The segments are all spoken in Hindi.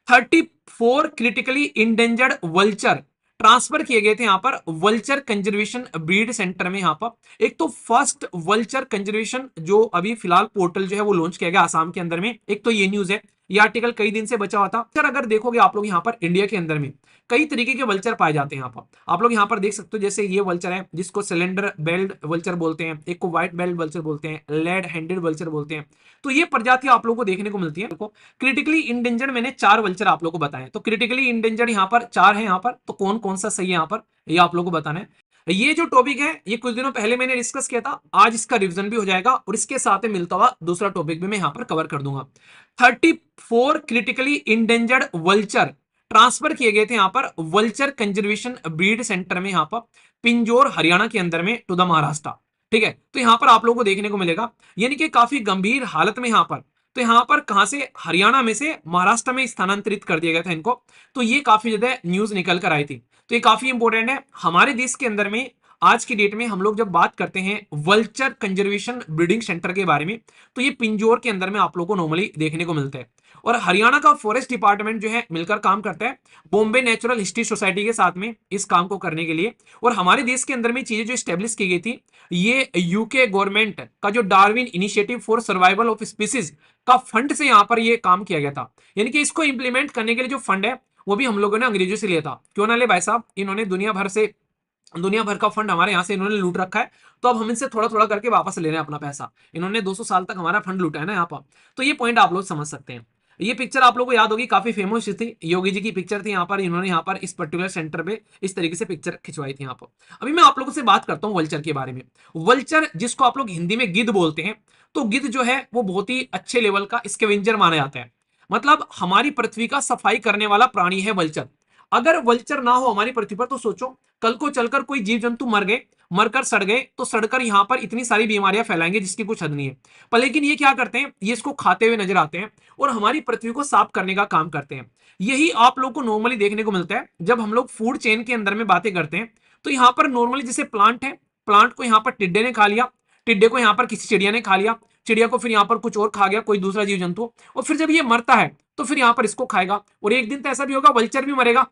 34 क्रिटिकली इंडेंजर्ड वल्चर ट्रांसफर किए गए थे यहां पर वल्चर कंजर्वेशन ब्रीड सेंटर में। यहां पर एक तो फर्स्ट वल्चर कंजर्वेशन जो अभी फिलहाल पोर्टल जो है वो लॉन्च किया गया आसाम के अंदर में। एक तो ये न्यूज है, ये आर्टिकल कई दिन से बचा हुआ था। सर अगर देखोगे आप लोग यहाँ पर इंडिया के अंदर में कई तरीके के वल्चर पाए जाते हैं। यहाँ पर आप लोग यहाँ पर देख सकते हो, जैसे ये वल्चर है जिसको सिलेंडर बेल्ट वल्चर बोलते हैं, एक को व्हाइट बेल्ट वल्चर बोलते हैं, लेड हैंडेड वल्चर बोलते हैं। तो ये प्रजाति आप लोगों को देखने को मिलती है। क्रिटिकली इंडेंजर्ड मैंने 4 वल्चर आप लोगों को बताए, तो क्रिटिकली इंडेंजर्ड यहाँ पर 4 है। यहाँ पर तो कौन कौन सा सही है यहाँ पर ये आप लोगों को बताना है। ये जो टॉपिक है ये कुछ दिनों पहले मैंने डिस्कस किया था, आज इसका रिवीजन भी हो जाएगा और इसके साथ में मिलता हुआ दूसरा टॉपिक भी मैं यहाँ पर कवर कर दूंगा। 34 क्रिटिकली इंडेंजर्ड वल्चर ट्रांसफर किए गए थे यहाँ पर वल्चर कंजर्वेशन ब्रीड सेंटर में, यहाँ पर पिंजौर हरियाणा के अंदर में टू द महाराष्ट्र। ठीक है, तो यहाँ पर आप लोगों को देखने को मिलेगा यानी कि काफी गंभीर हालत में यहाँ पर। तो यहाँ पर कहां से, हरियाणा में से महाराष्ट्र में स्थानांतरित कर दिया गया था इनको। तो ये काफी ज्यादा न्यूज निकल कर आई थी, तो ये काफी इंपॉर्टेंट है हमारे देश के अंदर में। आज की डेट में हम लोग जब बात करते हैं वल्चर कंजर्वेशन ब्रीडिंग सेंटर के बारे में, तो ये पिंजौर के अंदर में आप लोगों को नॉर्मली देखने को मिलता है। और हरियाणा का फॉरेस्ट डिपार्टमेंट जो है मिलकर काम करता है बॉम्बे नेचुरल हिस्ट्री सोसाइटी के साथ में इस काम को करने के लिए। और हमारे देश के अंदर में चीजें जो स्टेब्लिश की गई थी, ये यूके गवर्नमेंट का जो Darwin initiative for survival of species का फंड से यहाँ पर ये काम किया गया था। यानी कि इसको इंप्लीमेंट करने के लिए जो फंड है वो भी हम लोगों ने अंग्रेजों से लिया था। क्यों ना ले भाई साहब, इन्होंने दुनिया भर का फंड हमारे यहाँ से इन्होंने लूट रखा है, तो अब हम इनसे थोड़ा थोड़ा करके वापस ले रहे हैं अपना पैसा। इन्होंने 200 साल तक हमारा फंड लूटा है ना यहाँ पर। तो ये पॉइंट आप लोग समझ सकते हैं। ये पिक्चर आप लोगों को याद होगी, काफी फेमस थी, योगी जी की पिक्चर थी यहाँ पर। इन्होंने यहाँ पर इस पर्टिकुलर सेंटर पे इस तरीके से पिक्चर खिंचवाई थी यहाँ पर। अभी मैं आप लोगों से बात करता हूँ वल्चर के बारे में। वल्चर जिसको आप लोग हिंदी में गिद्ध बोलते हैं, तो गिद्ध जो है वो बहुत ही अच्छे लेवल का स्कैवेंजर माना जाता है। मतलब हमारी पृथ्वी का सफाई करने वाला प्राणी है वल्चर। अगर वल्चर ना हो हमारी पृथ्वी पर, तो सोचो कल को चलकर कोई जीव जंतु मर गए, मरकर सड़ गए, तो सड़कर यहां पर इतनी सारी बीमारियां फैलाएंगे जिसकी कुछ हद नहीं है। पर लेकिन ये क्या करते हैं, ये इसको खाते हुए नजर आते हैं और हमारी पृथ्वी को साफ करने का काम करते हैं। यही आप लोग को नॉर्मली देखने को मिलता है जब हम लोग फूड चेन के अंदर में बातें करते हैं। तो यहां पर नॉर्मली जैसे प्लांट है, प्लांट को यहां पर टिड्डे ने खा लिया, टिड्डे को यहां पर किसी चिड़िया ने खा लिया, चिड़िया को फिर यहां पर कुछ और खा गया, कोई दूसरा जीव जंतु, और फिर जब ये मरता है तो फिर यहां पर इसको खाएगा। और एक दिन तो ऐसा भी होगा वल्चर भी मरेगा,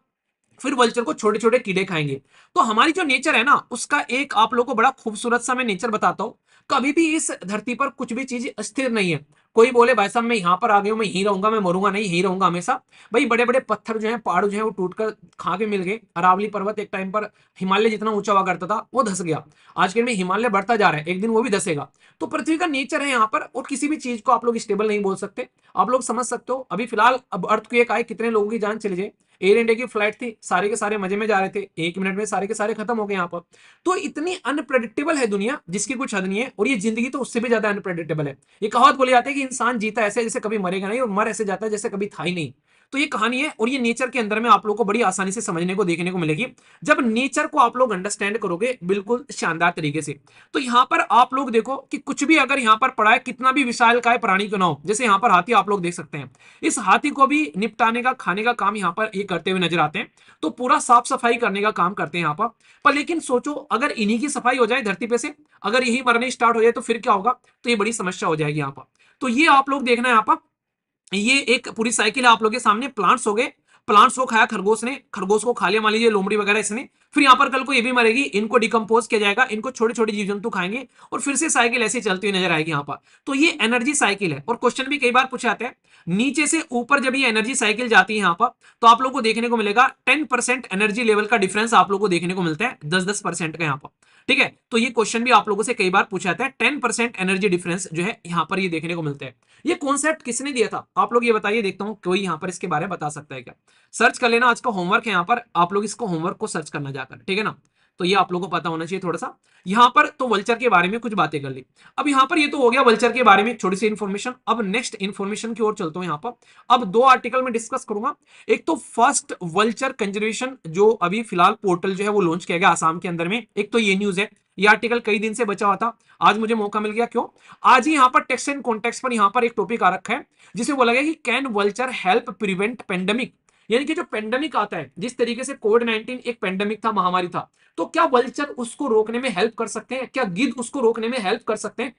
फिर वल्चर को छोटे छोटे कीड़े खाएंगे। तो हमारी जो नेचर है ना, उसका एक आप लोगों को बड़ा खूबसूरत सा मैं नेचर बताता हूं। कभी भी इस धरती पर कुछ भी चीज स्थिर नहीं है। कोई बोले भाई साहब मैं यहां पर आ गया हूं, मैं यहीं रहूंगा, मैं मरूंगा नहीं, यहीं रहूंगा हमेशा। भाई बड़े बड़े पत्थर जो है, पहाड़ जो है वो टूटकर खा के मिल गए। अरावली पर्वत एक टाइम पर हिमालय जितना ऊंचा हुआ करता था वो धस गया। आज के में हिमालय बढ़ता जा रहा है, एक दिन वो भी धसेगा। तो पृथ्वी का नेचर है यहाँ पर, और किसी भी चीज को आप लोग स्टेबल नहीं बोल सकते। आप लोग समझ सकते हो, अभी फिलहाल अब अर्थक्वेक आए, कितने लोगों की जान चली जाए। एयर इंडिया की फ्लाइट थी, सारे के सारे मजे में जा रहे थे, 1 मिनट में सारे के सारे खत्म हो गए यहाँ पर। तो इतनी अनप्रेडिक्टेबल है दुनिया जिसकी कुछ हद नहीं है, और ये जिंदगी तो उससे भी ज्यादा अनप्रेडिक्टेबल है। ये कहावत बोली जाती है कि इंसान जीता ऐसे जैसे कभी मरेगा नहीं, और मर ऐसे जाता है जैसे कभी था ही नहीं। तो ये कहानी है, और ये नेचर के अंदर में आप लोगों को बड़ी आसानी से समझने को देखने को मिलेगी जब नेचर को आप लोग अंडरस्टैंड करोगे बिल्कुल शानदार तरीके से। तो यहां पर आप लोग देखो कि कुछ भी अगर यहां पर पड़ा है, कितना भी विशालकाय प्राणी क्यों ना हो, जैसे यहां पर हाथी आप लोग देख सकते हैं, इस हाथी को भी निपटाने का, खाने का काम यहाँ पर ये करते हुए नजर आते हैं। तो पूरा साफ सफाई करने का काम करते हैं यहाँ पर लेकिन सोचो अगर इन्हीं की सफाई हो जाए धरती पे से, अगर यही मरने स्टार्ट हो जाए तो फिर क्या होगा। तो ये बड़ी समस्या हो जाएगी यहाँ पर। तो ये आप लोग देखना है यहाँ पर, ये एक पूरी साइकिल है आप लोगों के सामने। प्लांट्स हो गए, प्लांट्स को खाया खरगोश ने, खरगोश को खा लिया मान लीजिए लोमड़ी वगैरह इसने, फिर यहाँ पर कल को ये भी मरेगी, इनको डिकम्पोज किया जाएगा, इनको छोटे छोटे जीव जंतु खाएंगे, और फिर से साइकिल ऐसी चलती हुई नजर आएगी यहाँ पर। तो ये एनर्जी साइकिल है, और क्वेश्चन भी कई बार पूछे जाते हैं, नीचे से ऊपर जब ये एनर्जी साइकिल जाती है यहाँ पर, तो आप लोग को देखने को मिलेगा 10% एनर्जी लेवल का डिफरेंस आप लोग को देखने को मिलता है, 10-10% का यहाँ पर। ठीक है, तो ये क्वेश्चन भी आप लोगों से कई बार पूछा जाता है, 10% एनर्जी डिफरेंस जो है यहाँ पर ये देखने को मिलता है। ये कॉन्सेप्ट किसने दिया था आप लोग ये बताइए, देखता हूं कोई यहाँ पर इसके बारे में बता सकता है क्या। सर्च कर लेना, आज का होमवर्क है यहाँ पर, आप लोग इसको होमवर्क को सर्च करना जाकर, ठीक है ना। तो ये आप लोगों को पता होना चाहिए थोड़ा सा। यहाँ पर तो वल्चर के बारे में कुछ बातें कर ली। अब यहाँ पर ये तो हो गया वल्चर के बारे में छोटी सी इन्फॉर्मेशन। अब नेक्स्ट इन्फॉर्मेशन की ओर चलता हूँ यहाँ पर। अब 2 आर्टिकल में डिस्कस करूंगा। एक तो फर्स्ट वल्चर कंजर्वेशन जो अभी फिलहाल पोर्टल जो है वो लॉन्च किया गया आसाम के अंदर में, एक तो ये न्यूज है। ये आर्टिकल कई दिन से बचा हुआ था, आज मुझे मौका मिल गया। क्यों, आज ही यहाँ पर टेक्स्ट एंड कॉन्टेक्स्ट पर यहाँ पर एक टॉपिक आ रखा है जिसे बोला गया कि can vulture help prevent pandemic. यानी कि जो पेंडेमिक आता है, जिस तरीके से कोविड-19 एक पेंडेमिक था, महामारी था, तो क्या वल्चर उसको रोकने में हेल्प कर सकते हैं, क्या गिद्ध उसको रोकने में हेल्प कर सकते हैं।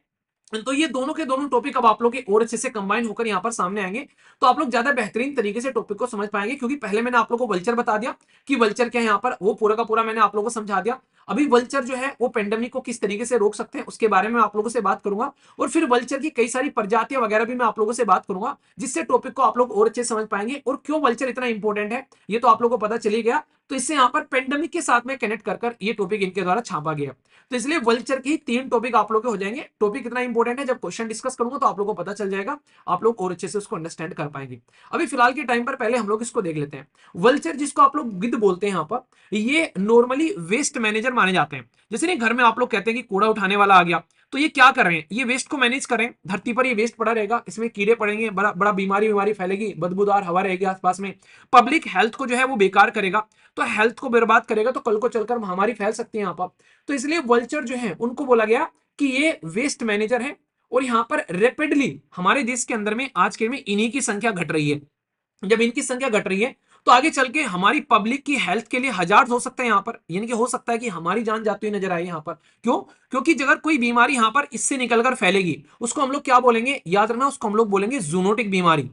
तो ये दोनों के दोनों टॉपिक अब आप लोग के और अच्छे से कंबाइन होकर यहाँ पर सामने आएंगे, तो आप लोग ज्यादा बेहतरीन तरीके से टॉपिक को समझ पाएंगे। क्योंकि पहले मैंने आप लोग को वल्चर बता दिया कि वल्चर क्या है, यहाँ पर वो पूरा का पूरा मैंने आप लोगों को समझा दिया। अभी वल्चर जो है वो पेंडेमिक को किस तरीके से रोक सकते हैं उसके बारे में आप लोगों से बात करूंगा, और फिर वल्चर की कई सारी प्रजातियां वगैरह भी मैं आप लोगों से बात करूंगा, जिससे टॉपिक को आप लोग और अच्छे से समझ पाएंगे। और क्यों वल्चर इतना इंपॉर्टेंट है ये तो आप लोग को पता चली गया, तो इससे यहाँ पर पेंडेमिक के साथ में कनेक्ट कर ये टॉपिक इनके द्वारा छापा गया। तो इसलिए वल्चर की 3 टॉपिक आप लोग के हो जाएंगे। टॉपिक कितना इंपॉर्टेंट है जब क्वेश्चन डिस्कस करूंगा तो आप लोगों को पता चल जाएगा, आप लोग और अच्छे से उसको अंडरस्टैंड कर पाएंगे। अभी फिलहाल के टाइम पर पहले हम लोग इसको देख लेते हैं। वल्चर जिसको आप लोग गिद्ध बोलते हैं यहाँ पर, ये नॉर्मली वेस्ट मैनेजर माने जाते हैं। जैसे नहीं घर में आप लोग कहते हैं कि कूड़ा उठाने वाला आ गया, तो ये क्या कर रहे हैं, ये वेस्ट को मैनेज कर रहे हैं। धरती पर ये वेस्ट पड़ा रहेगा, इसमें कीड़े पड़ेंगे, बड़ा बड़ा बीमारी फैलेगी, बदबूदार हवा रहेगी आसपास में, पब्लिक हेल्थ को जो है वो बेकार करेगा, तो हेल्थ को बर्बाद करेगा, तो कल को चलकर महामारी फैल सकती है यहाँ पर। तो इसलिए वल्चर जो है उनको बोला गया कि ये वेस्ट मैनेजर है। और यहाँ पर रैपिडली हमारे देश के अंदर में आज के में इन्हीं की संख्या घट रही है। जब इनकी संख्या घट रही है तो आगे चल के हमारी पब्लिक की हेल्थ के लिए हजार हो सकता है यहाँ पर, यानी कि हो सकता है कि हमारी जान जाती हुई नजर आए यहाँ पर। क्यों? क्योंकि अगर कोई बीमारी यहाँ पर इससे निकलकर फैलेगी उसको हम लोग क्या बोलेंगे, याद रखना, उसको हम लोग बोलेंगे जूनोटिक बीमारी।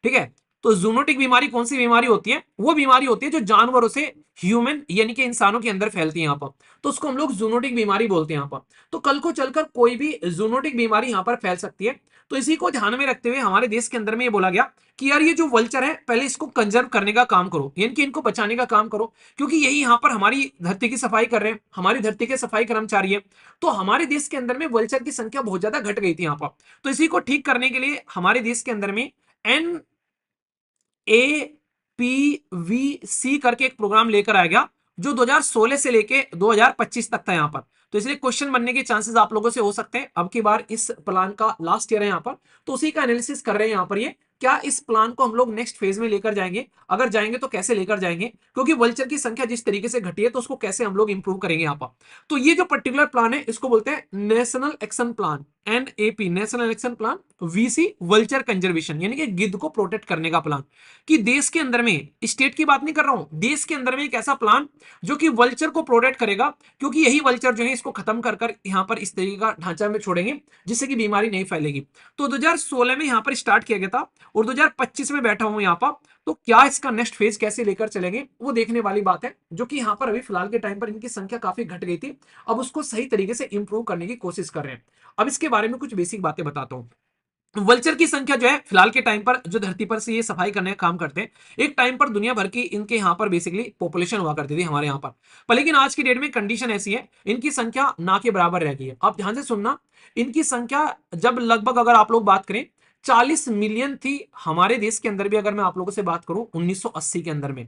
ठीक है? तो जूनोटिक बीमारी कौन सी बीमारी होती है? वो बीमारी होती है जो जानवरों से ह्यूमन यानी कि इंसानों के अंदर फैलती है यहाँ पर, तो उसको हम लोग जूनोटिक बीमारी बोलते हैं यहाँ पर। तो कल को चलकर कोई भी जूनोटिक बीमारी यहाँ पर फैल सकती है। तो इसी को ध्यान में रखते हुए हमारे देश के अंदर में ये बोला गया कि यार ये जो वल्चर है पहले इसको कंजर्व करने का काम करो, यानी कि इनको बचाने का काम करो, क्योंकि यही यहाँ पर हमारी धरती की सफाई कर रहे हैं, हमारी धरती के सफाई कर्मचारी है। तो हमारे देश के अंदर में वल्चर की संख्या बहुत ज्यादा घट गई थी यहाँ पर। तो इसी को ठीक करने के लिए हमारे देश के अंदर में एन APVC करके एक प्रोग्राम लेकर आया गया, जो 2016 से लेके 2025 तक था यहाँ पर। तो इसलिए क्वेश्चन बनने के चांसेस आप लोगों से हो सकते हैं। अब की बार इस प्लान का लास्ट ईयर है यहाँ पर, तो उसी का एनालिसिस कर रहे हैं यहाँ पर ये, क्या इस प्लान को हम लोग नेक्स्ट फेज में लेकर जाएंगे, अगर जाएंगे तो कैसे लेकर जाएंगे, क्योंकि वल्चर की संख्या जिस तरीके से घटी है तो उसको कैसे हम लोग इंप्रूव करेंगे यहाँ पर। तो ये जो पर्टिकुलर प्लान है इसको बोलते हैं national action plan, NAP, national action plan, VC vulture conservation, यानी कि गिद्ध को प्रोटेक्ट करने का प्लान। कि देश के अंदर में, स्टेट की बात नहीं कर रहा हूं, देश के अंदर में एक ऐसा प्लान जो कि वल्चर को प्रोटेक्ट करेगा, क्योंकि यही वल्चर जो है इसको खत्म कर कर यहाँ पर इस तरीके का ढांचा में छोड़ेंगे जिससे कि बीमारी नहीं फैलेगी। तो 2016 में यहाँ पर स्टार्ट किया गया था और 2025 में बैठा हूं यहाँ पर। तो क्या इसका नेक्स्ट फेज कैसे लेकर चलेंगे वो देखने वाली बात है, जो कि यहाँ पर अभी फिलहाल के टाइम पर इनकी संख्या काफी घट गई थी, अब उसको सही तरीके से इंप्रूव करने की कोशिश कर रहे हैं। अब इसके बारे में कुछ बेसिक बातें बताता हूं। वल्चर की संख्या जो है फिलहाल के टाइम पर जो धरती पर से ये सफाई करने का काम करते हैं, एक टाइम पर दुनिया भर की इनके यहाँ पर बेसिकली पॉपुलेशन हुआ करती थी हमारे यहाँ पर लेकिन आज की डेट में कंडीशन ऐसी है, इनकी संख्या ना के बराबर रह गई है। आप ध्यान से सुनना, इनकी संख्या जब लगभग अगर आप लोग बात करें 40 मिलियन थी हमारे देश के अंदर भी, अगर मैं आप लोगों से बात करूं 1980 के अंदर में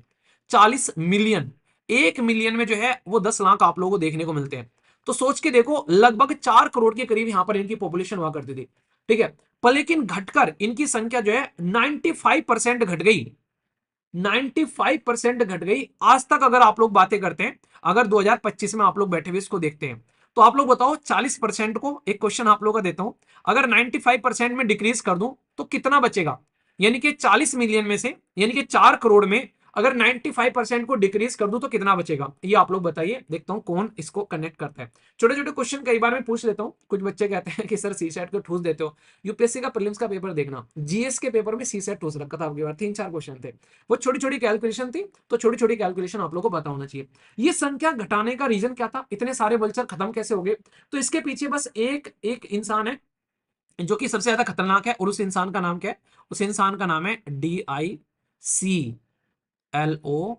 40 मिलियन, 1 मिलियन में जो है वो 10 लाख आप लोगों को देखने को मिलते हैं। तो सोच के देखो लगभग 4 करोड़ के करीब यहां पर इनकी पॉपुलेशन हुआ करती थी। ठीक है? पर लेकिन घटकर इनकी संख्या जो है 95% घट गई, 95% घट गई आज तक। अगर आप लोग बातें करते हैं, अगर 2025 में आप लोग बैठे हुए इसको देखते हैं, तो आप लोग बताओ 40% को, एक क्वेश्चन आप लोगों का देता हूं, अगर 95% में डिक्रीज कर दूं तो कितना बचेगा? यानी कि 40 मिलियन में से, यानी कि 4 करोड़ में अगर 95% को डिक्रीज कर दूं तो कितना बचेगा? ये आप लोग बताइए, देखता हूं कौन इसको कनेक्ट करता है। छोटे छोटे क्वेश्चन कई बार मैं पूछ लेता हूं, कुछ बच्चे कहते हैं कि सर सीसेट को ठूस देते हो। यूपीएससी का प्रीलिम्स का पेपर देखना, जीएस के पेपर में सीसेट ठूस रखा था आपकी बार, 3-4 क्वेश्चन थे, वो छोटी छोटी कैलकुलेशन थी, तो छोटी छोटी कैलकुलेशन आप लोग को पता होना चाहिए। ये संख्या घटाने का रीजन क्या था, इतने सारे वल्चर खत्म कैसे हो गए? तो इसके पीछे बस एक एक इंसान है जो कि सबसे ज्यादा खतरनाक है, और उस इंसान का नाम क्या है? उस इंसान का नाम है DICLOFENAC,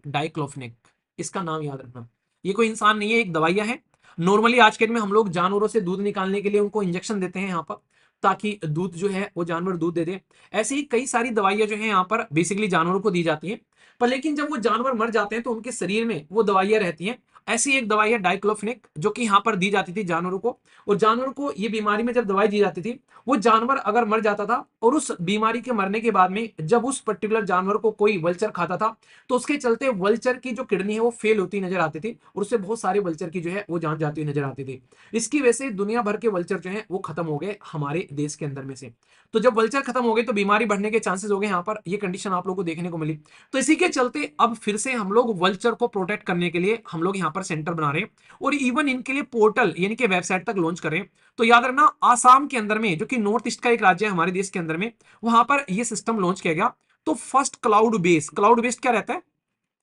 डाइक्लोफिनेक। इसका नाम याद रखना। ये कोई इंसान नहीं है, एक दवाइया है। नॉर्मली आज के दिन में हम लोग जानवरों से दूध निकालने के लिए उनको इंजेक्शन देते हैं यहाँ पर, ताकि दूध जो है वो जानवर दूध दे दे। ऐसे ही कई सारी दवाइयां जो है यहाँ पर बेसिकली जानवरों को दी जाती हैं, पर लेकिन जब वो जानवर मर जाते हैं तो उनके शरीर में वो दवाइयां रहती हैं। ऐसी एक दवाई है डाइक्लोफिनेक, जो कि यहाँ पर दी जाती थी जानवरों को, और जानवरों को ये बीमारी में जब दवाई दी जाती थी, वो जानवर अगर मर जाता था और उस बीमारी के मरने के बाद में जब उस पर्टिकुलर जानवर को कोई वल्चर खाता था, तो उसके चलते वल्चर की जो किडनी है वो फेल होती नजर आती थी, और उससे बहुत सारे वल्चर की जो है वो जान जाती हुई नजर आती थी। इसकी वजह से दुनिया भर के वल्चर जो है वो खत्म हो गए हमारे देश के अंदर में से। तो जब वल्चर खत्म हो गए तो बीमारी बढ़ने के चांसेस हो गए, यहाँ पर ये कंडीशन आप लोगों को देखने को मिली। तो इसी के चलते अब फिर से हम लोग वल्चर को प्रोटेक्ट करने के लिए हम लोग यहाँ पर सेंटर बना रहे हैं और इवन इनके लिए पोर्टल यानी कि वेबसाइट तक लॉन्च कर रहे हैं। तो याद रखना, आसाम के अंदर में, जो कि नॉर्थ ईस्ट का एक राज्य है हमारे देश के अंदर में, वहां पर यह सिस्टम लॉन्च किया गया। तो फर्स्ट क्लाउड बेस्ड क्या रहता है,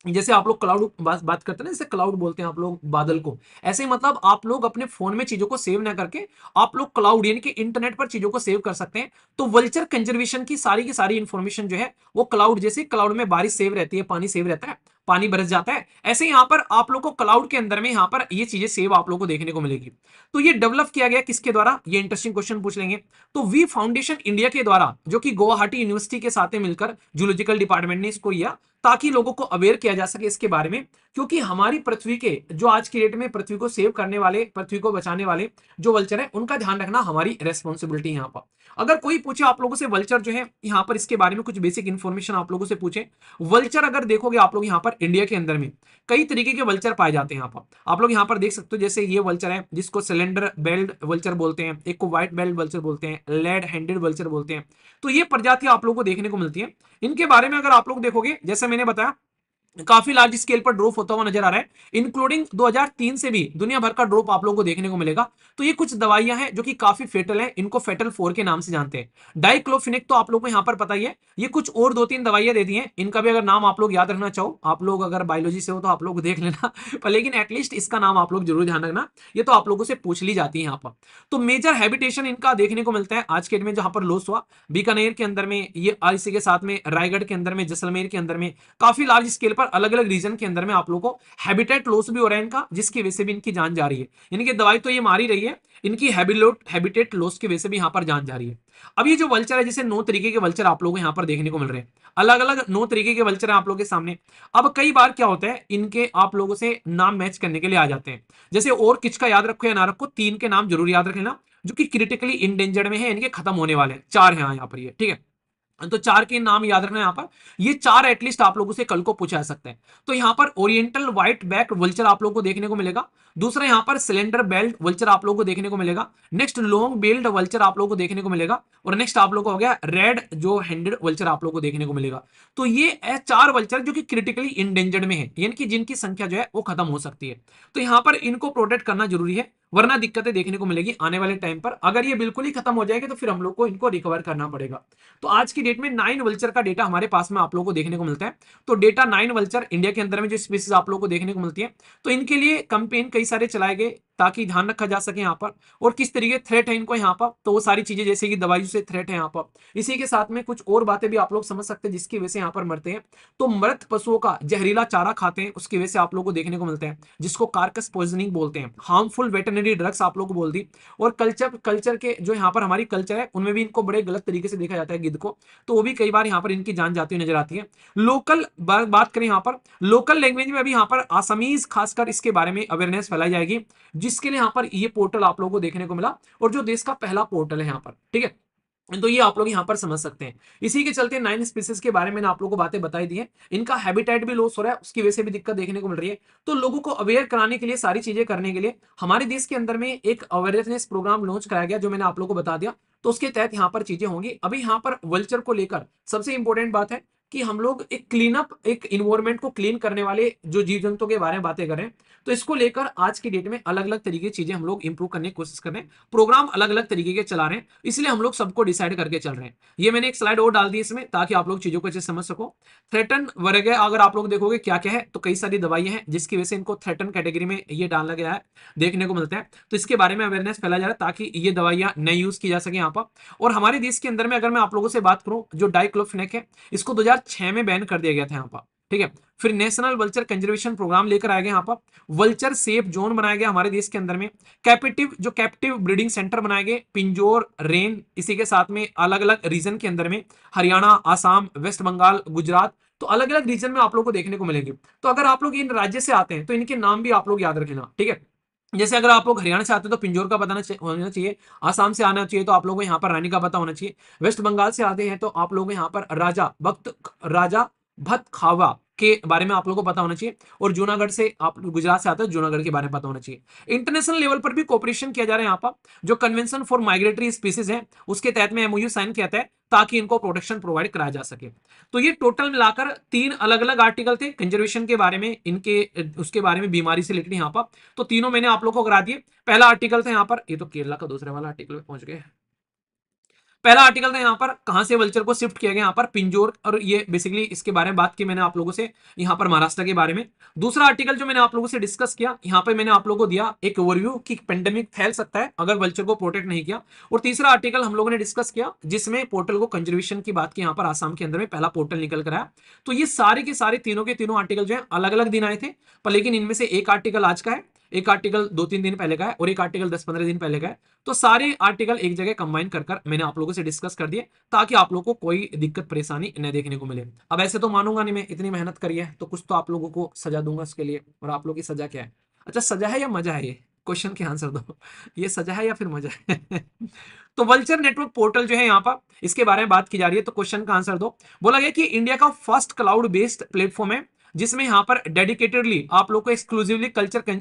जैसे आप लोग क्लाउड बात करते हैं ना, जैसे क्लाउड बोलते हैं आप लोग बादल को, ऐसे ही मतलब आप लोग अपने फोन में चीजों को सेव ना करके आप लोग क्लाउड यानी कि इंटरनेट पर चीजों को सेव कर सकते हैं। तो वल्चर कंजर्वेशन की सारी इंफॉर्मेशन जो है वो क्लाउड, जैसे क्लाउड में बारिश सेव रहती है, पानी सेव रहता है, पानी बरस जाता है, ऐसे यहाँ पर आप लोग को क्लाउड के अंदर में यहाँ पर ये चीजें सेव आप लोग को देखने को मिलेगी। तो ये डेवलप किया गया किसके द्वारा, ये इंटरेस्टिंग क्वेश्चन पूछ लेंगे। तो वी फाउंडेशन इंडिया के द्वारा, जो कि गुवाहाटी यूनिवर्सिटी के साथ मिलकर जूलॉजिकल डिपार्टमेंट ने इसको किया, ताकि लोगों को अवेयर किया जा सके इसके बारे में। क्योंकि हमारी पृथ्वी के जो आज की डेट में पृथ्वी को सेव करने वाले, पृथ्वी को बचाने वाले जो वल्चर है, उनका ध्यान रखना हमारी रेस्पॉन्सिबिलिटी है यहाँ पर। अगर कोई पूछे आप लोगों से वल्चर जो है यहाँ पर, इसके बारे में कुछ बेसिक इंफॉर्मेशन आप लोगों से पूछे, वल्चर अगर देखोगे आप लोग यहाँ पर इंडिया के अंदर में कई तरीके के वल्चर पाए जाते हैं। यहाँ पर आप लोग यहाँ पर देख सकते हो, जैसे ये वल्चर है जिसको सिलेंडर बेल्ट वल्चर बोलते हैं, एक को व्हाइट बेल्ट वल्चर बोलते हैं, लेड हैंडेड वल्चर बोलते हैं। तो ये प्रजातियां आप लोगों को देखने को मिलती है। इनके बारे में अगर आप लोग देखोगे, जैसे मैंने बताया, काफी लार्ज स्केल पर ड्रॉप होता हुआ नजर आ रहा है, इंक्लूडिंग 2003 से भी दुनिया भर का ड्रॉप आप लोगों को देखने को मिलेगा। तो ये कुछ दवाइयां हैं जो कि काफी फेटल हैं, इनको फेटल 4 के नाम से जानते हैं। डाइक्लोफिनेक तो आप लोगों को यहाँ पर पता ही है। ये कुछ और 2-3 दवाइयां दे दी हैं, इनका भी अगर नाम आप लोग याद रखना चाहो, आप लोग अगर बायोलॉजी से हो तो आप लोग देख लेना पर लेकिन एटलीस्ट इसका नाम आप लोग जरूर ध्यान रखना, ये तो आप लोगों से पूछ ली जाती है यहाँ पर। तो मेजर हैबिटेशन इनका देखने को मिलता है आज के डेट में, जहां पर लॉस हुआ बीकानेर के अंदर में, ये इसी के साथ में रायगढ़ के अंदर में, जैसलमेर के अंदर में, काफी लार्ज स्केल पर अलग अलग रीजन के अंदर में आप लोगों को हैबिटेट लॉस भी हो रहा है इनका, जिसकी वजह से भी इनकी जान जा रही है। यानी कि दवाई तो ये मार ही रही है, इनकी हैबिटेट लॉस की वजह से भी यहां पर जान जा रही है। अब ये जो वल्चर है, जैसे 9 तरीके के वल्चर आप लोगों को यहां पर देखने को मिल रहे हैं, अलग अलग 9 तरीके के वल्चर हैं आप लोगों के सामने। अब कई बार क्या होता है, इनके आप लोगों से नाम मैच करने के लिए आ जाते हैं, जैसे और किच का याद रखो या ना रखो, 3 के नाम जरूर याद रखना जो कि क्रिटिकली इंडेंजर्ड में है, इनके खत्म होने वाले हैं, 4 हैं यहाँ पर, ये ठीक है। तो 4 के नाम याद रखना यहाँ पर, ये 4 एटलीस्ट आप लोगों से कल को पूछा जा सकता है। तो यहाँ पर ओरिएंटल व्हाइट बैक वल्चर आप लोगों को देखने को मिलेगा। दूसरा यहाँ पर सिलेंडर बेल्ट वल्चर आप लोगों को देखने को मिलेगा। नेक्स्ट लॉन्ग बेल्ट वल्चर आप लोगों को देखने को मिलेगा। और नेक्स्ट आप लोगों को हो गया रेड जो हैंडेड वल्चर आप लोगों को देखने को मिलेगा। तो ये 4 वल्चर जो कि क्रिटिकली इंडेंजर्ड में है, यानी कि जिनकी संख्या जो है वो खत्म हो सकती है। तो यहाँ पर इनको प्रोटेक्ट करना जरूरी है, वरना दिक्कतें देखने को मिलेगी आने वाले टाइम पर। अगर ये बिल्कुल ही खत्म हो जाएगी तो फिर हम लोग को इनको रिकवर करना पड़ेगा। तो आज की डेट में 9 वल्चर का डेटा हमारे पास में आप लोगों को देखने को मिलता है। तो डेटा 9 वल्चर इंडिया के अंदर में जो स्पीसीज आप लोगों को देखने को मिलती है, तो इनके लिए कैंपेन कई सारे चलाए गए ताकि ध्यान रखा जा सके यहाँ पर, और किस तरीके थ्रेट है इनको यहाँ पर, तो वो सारी चीजें जैसे कि दवाइयों से थ्रेट है यहाँ पर। इसी के साथ में कुछ और बातें भी आप लोग समझ सकते हैं जिसकी वजह से यहाँ पर मरते हैं। तो मृत पशुओं का जहरीला चारा खाते हैं, उसकी वजह से आप लोग को देखने को मिलता है, जिसको कार्कस पॉइजनिंग बोलते हैं। हार्मफुल वेटरनरी ड्रग्स आप लोग को बोल दी। और कल्चर के जो यहाँ पर हमारी कल्चर है, उनमें भी इनको बड़े गलत तरीके से देखा जाता है गिद्ध को, तो वो भी कई बार यहाँ पर इनकी जान जाती हुई नजर आती है। लोकल बात करें यहाँ पर, लोकल लैंग्वेज में अभी यहाँ पर आसामीज खासकर इसके बारे में अवेयरनेस फैलाई जाएगी, जिसके लिए यहाँ पर ये पोर्टल आप लोगों को देखने को मिला, और जो देश का पहला पोर्टल है यहाँ पर, ठीक है। तो ये आप लोग यहाँ पर समझ सकते हैं। इसी के चलते 9 स्पीसीज के बारे में आप लोगों को बातें बताई दी है, इनका हैबिटेट भी लॉस हो रहा है, उसकी वजह से भी दिक्कत देखने को मिल रही है। तो लोगों को अवेयर कराने के लिए, सारी चीजें करने के लिए हमारे देश के अंदर में एक अवेयरनेस प्रोग्राम लॉन्च कराया गया, जो मैंने आप लोगों को बता दिया। तो उसके तहत यहाँ पर चीजें होंगी। अभी यहाँ पर वल्चर को लेकर सबसे इंपॉर्टेंट बात है कि हम लोग एक क्लीनअप, एक इन्वायरमेंट को क्लीन करने वाले जो जीव जंतुओं के बारे में बातें करें, तो इसको लेकर आज की डेट में अलग अलग तरीके की चीजें हम लोग इंप्रूव करने की कोशिश कर रहे हैं। प्रोग्राम अलग अलग तरीके के चला रहे हैं, इसलिए हम लोग सबको डिसाइड करके चल रहे हैं। ये मैंने एक स्लाइड और डाल दी इसमें, ताकि आप लोग चीजों को अच्छे से समझ सको। थ्रेटन वर्ग अगर आप लोग देखोगे क्या क्या है, तो कई सारी दवाइयां हैं जिसकी वजह से इनको थ्रेटन कैटेगरी में ये डालना गया है, देखने को मिलता है। तो इसके बारे में अवेयरनेस फैलाया जा रहा है ताकि ये दवाइयां नहीं यूज की जा सके यहाँ पर। और हमारे देश के अंदर में अगर मैं आप लोगों से बात करूं, जो डाइक्लोफिनेक है, इसको 2006 में बैन कर दिया गया था यहाँ पर, ठीक है। फिर नेशनल वल्चर कंजर्वेशन प्रोग्राम लेकर आया गया यहाँ पर, वल्चर सेफ जोन बनाया गया हमारे देश के अंदर में, कैप्टिव ब्रीडिंग सेंटर बनाए गए, पिंजौर, रेन, इसी के साथ में अलग अलग रीजन के अंदर में हरियाणा, आसाम, वेस्ट बंगाल, गुजरात, तो अलग अलग रीजन में आप लोग को देखने को मिलेंगे। तो अगर आप लोग इन राज्य से आते हैं तो इनके नाम भी आप लोग याद रखना, ठीक है। जैसे अगर आप लोग हरियाणा से आते हैं तो पिंजौर का पता होना चाहिए, आसाम से आना चाहिए तो आप लोगों को यहाँ पर रानी का पता होना चाहिए, वेस्ट बंगाल से आते हैं तो आप लोग यहाँ पर राजा भक्त खावा के बारे में आप लोगों को पता होना चाहिए, और जूनागढ़ से आप गुजरात से आते हो, जूनागढ़ के बारे में पता होना चाहिए। इंटरनेशनल लेवल पर भी कोऑपरेशन किया जा रहा है यहाँ पर, जो कन्वेंशन फॉर माइग्रेटरी स्पीसीज है उसके तहत में एमओयू साइन किया है ताकि इनको प्रोटेक्शन प्रोवाइड कराया जा सके। तो ये टोटल मिलाकर 3 अलग अलग आर्टिकल थे कंजर्वेशन के बारे में, इनके उसके बारे में, बीमारी से रिलेटेड यहाँ पर। तो तीनों मैंने आप लोगों को करा दिए। पहला आर्टिकल था यहाँ पर, ये तो केरला का दूसरे वाला आर्टिकल में पहुंच गए। पहला आर्टिकल था यहाँ पर कहां से वल्चर को शिफ्ट किया गया, यहाँ पर पिंजोर, और ये बेसिकली इसके बारे में बात की मैंने आप लोगों से यहाँ पर महाराष्ट्र के बारे में। दूसरा आर्टिकल जो मैंने आप लोगों से डिस्कस किया, यहाँ पर मैंने आप लोगों को दिया एक ओवरव्यू कि पेंडेमिक फैल सकता है अगर वल्चर को प्रोटेक्ट नहीं किया। और तीसरा आर्टिकल हम लोगों ने डिस्कस किया जिसमें पोर्टल को कंजर्वेशन की बात की, यहाँ पर आसाम के अंदर में पहला पोर्टल निकल कर आया। तो ये सारे के सारे तीनों के तीनों आर्टिकल जो है अलग अलग दिन आए थे, पर लेकिन इनमें से एक आर्टिकल आज का है, एक आर्टिकल 2-3 दिन पहले का है, और एक आर्टिकल 10-15 दिन पहले का है। तो सारे आर्टिकल एक जगह कंबाइन कर मैंने आप लोगों से डिस्कस कर दिए ताकि आप लोगों को कोई दिक्कत परेशानी न देखने को मिले। अब ऐसे तो मानूंगा नहीं मैं, इतनी मेहनत करी है तो कुछ तो आप लोगों को सजा दूंगा इसके लिए। और आप लोगों की सजा क्या है? अच्छा, सजा है या मजा है? ये क्वेश्चन के आंसर दो। ये सजा है या फिर मजा है? तो वल्चर नेटवर्क पोर्टल जो है यहाँ पर, इसके बारे में बात की जा रही है, तो क्वेश्चन का आंसर दो। बोला गया कि इंडिया का फर्स्ट क्लाउड बेस्ड प्लेटफॉर्म है जिसमें यहाँ पर डेडिकेटेडली आप लोग को एक्सक्लूसिवली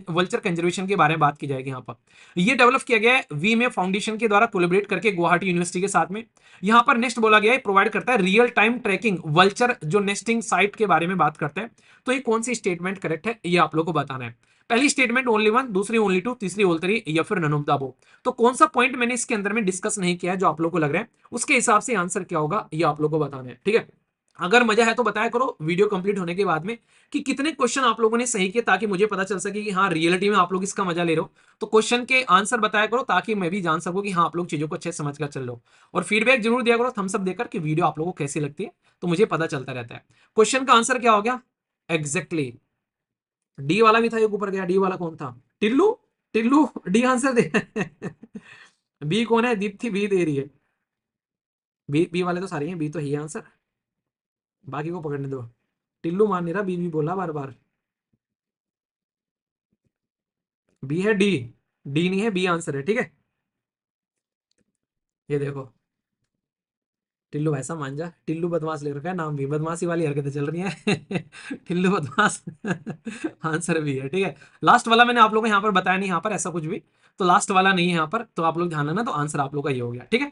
वल्चर कंजर्वेशन के बारे में बात की जाएगी। यहाँ पर ये डेवलप किया गया है वी में फाउंडेशन के द्वारा कोलैबोरेट करके गुवाहाटी यूनिवर्सिटी के साथ में। यहाँ पर नेक्स्ट बोला गया है प्रोवाइड करता है रियल टाइम ट्रैकिंग वल्चर जो नेस्टिंग साइट के बारे में बात करता है। तो ये कौन सी स्टेटमेंट करेक्ट है ये आप लोग को बताना है। पहली स्टेटमेंट ओनली वन, दूसरी ओनली टू, तीसरी ओल थ्री, या फिर नन ऑफ द अबव। तो कौन सा पॉइंट मैंने इसके अंदर में डिस्कस नहीं किया है जो आप लोग को लग रहा है, उसके हिसाब से आंसर क्या होगा ये आप लोग को बताना है, ठीक है। अगर मजा है तो बताया करो वीडियो कंप्लीट होने के बाद में कि कितने क्वेश्चन आप लोगों ने सही किए, ताकि मुझे पता चल सके कि हाँ रियलिटी में आप लोग इसका मजा ले रहे हो। तो क्वेश्चन के आंसर बताया करो ताकि मैं भी जान सकूं कि हाँ आप लोग चीजों को अच्छे से समझ कर चल रहे हो। और फीडबैक जरूर दिया करो थम्स अप देकर कि वीडियो आप लोगों को कैसी लगती है, तो मुझे पता चलता रहता है। क्वेश्चन का आंसर क्या हो गया? एग्जैक्टली डी वाला भी था, एक ऊपर गया। डी वाला कौन था? टिल्लू। टिल्लू डी आंसर दे। बी कौन है? दीप्ति बी दे रही है। बी बी वाले तो सारे हैं, बी तो ही आंसर, बाकी को पकड़ने दो। टिल्लू मान नहीं रहा, बी बोला बार बार। बी है, डी डी नहीं है, बी आंसर है, ठीक है। ये देखो टिल्लू वैसा मान जा, टिल्लू बदमाश ले रखा है नाम भी, बदमाशी वाली हरकतें चल रही हैं। टिल्लू बदमाश। आंसर भी है, ठीक है। लास्ट वाला मैंने आप लोगों को यहाँ पर बताया नहीं, यहाँ पर ऐसा कुछ भी तो लास्ट वाला नहीं है यहाँ पर, तो आप लोग ध्यान रखना। तो आंसर आप लोग का ये हो गया, ठीक है।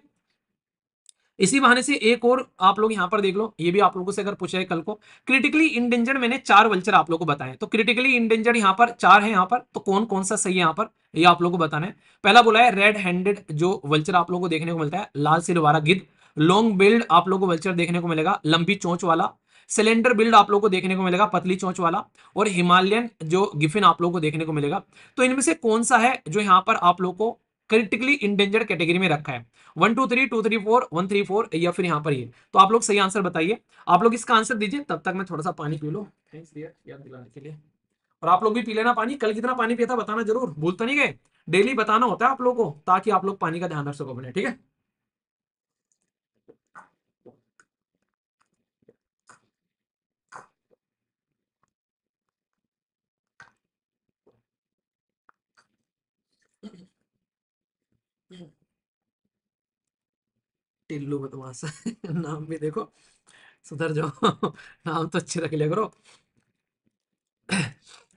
इसी बहाने से एक और आप लोग यहां पर देख लो, ये भी आप लोगों से अगर पूछा है कल को, क्रिटिकली इंडेंजर्ड मैंने 4 वल्चर आप लोगों को बताए। तो क्रिटिकली इंडेंजर्ड यहां पर 4 है, यहां पर तो कौन कौन सा सही है यहां पर ये आप लोगों को बताना है। पहला बोला है रेड हैंडेड जो वल्चर आप लोगों को देखने को मिलता है, लाल सिर वाला गिद्ध। लॉन्ग बिल्ड आप लोगों को वल्चर देखने को मिलेगा, लंबी चोंच वाला। सिलेंडर बिल्ड आप लोगों को देखने को मिलेगा, पतली चोंच वाला। और हिमालयन जो गिफिन आप लोगों को देखने को मिलेगा। तो इनमें से कौन सा है जो यहां पर आप लोग को क्रिटिकली इंडेंजर्ड कैटेगरी में रखा है? 1 2 3 2 3 4 1 3 4, या फिर यहां पर ये। तो आप लोग सही आंसर बताइए। आप लोग इसका आंसर दीजिए, तब तक मैं थोड़ा सा पानी पी लो। थैंक्स डियर याद दिलाने के लिए। और आप लोग भी पी लेना पानी। कल कितना पानी पिया था बताना जरूर, भूल तो नहीं गए। डेली बताना होता है आप लोगों को ताकि आप लोग पानी का ध्यान रख सको अपने, ठीक है। टिल्लू बदमाश। नाम भी देखो, सुधर जाओ। नाम तो अच्छे रख लिया करो।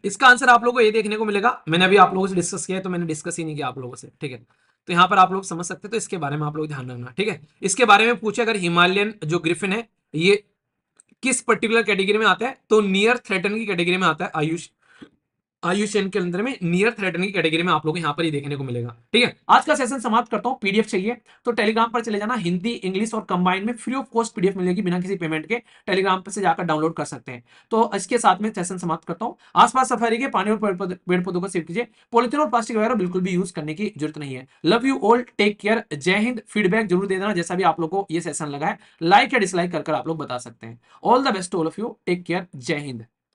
इसका आंसर आप लोगों को ये देखने को मिलेगा, मैंने अभी आप लोगों से डिस्कस किया है तो मैंने डिस्कस ही नहीं किया आप लोगों से, ठीक है। तो यहाँ पर आप लोग समझ सकते हैं, तो इसके बारे में आप लोग ध्यान रखना, ठीक है। इसके बारे में पूछे अगर हिमालयन जो ग्रिफिन है ये किस पर्टिकुलर कैटेगरी में आता है, तो नियर थ्रेटन की कैटेगरी में आता है। आयुष आयुष्यन के अंदर में नियर थ्रेटन की कैटेगरी में आप लोग यहाँ पर ही देखने को मिलेगा, ठीक है। आज का सेशन समाप्त करता हूँ। पीडीएफ चाहिए तो टेलीग्राम पर चले जाना, हिंदी इंग्लिश और कंबाइन में फ्री ऑफ कॉस्ट पीडीएफ मिलेगी बिना किसी पेमेंट के, टेलीग्राम पर से जाकर डाउनलोड कर सकते हैं। तो इसके साथ में सेशन समाप्त करता हूँ। आसपास सफाई के पानी और पेड़ पौधों को सेव कीजिए, पॉलिथीन और प्लास्टिक वगैरह बिल्कुल भी यूज करने की जरूरत नहीं है। Love you all, take care, Jai Hind. Feedback जरूर दे देना जैसा भी आप लोग को ये सेशन लगा है, लाइक या डिसलाइक कर आप लोग बता सकते हैं। All the best all of you, take care, Jai Hind.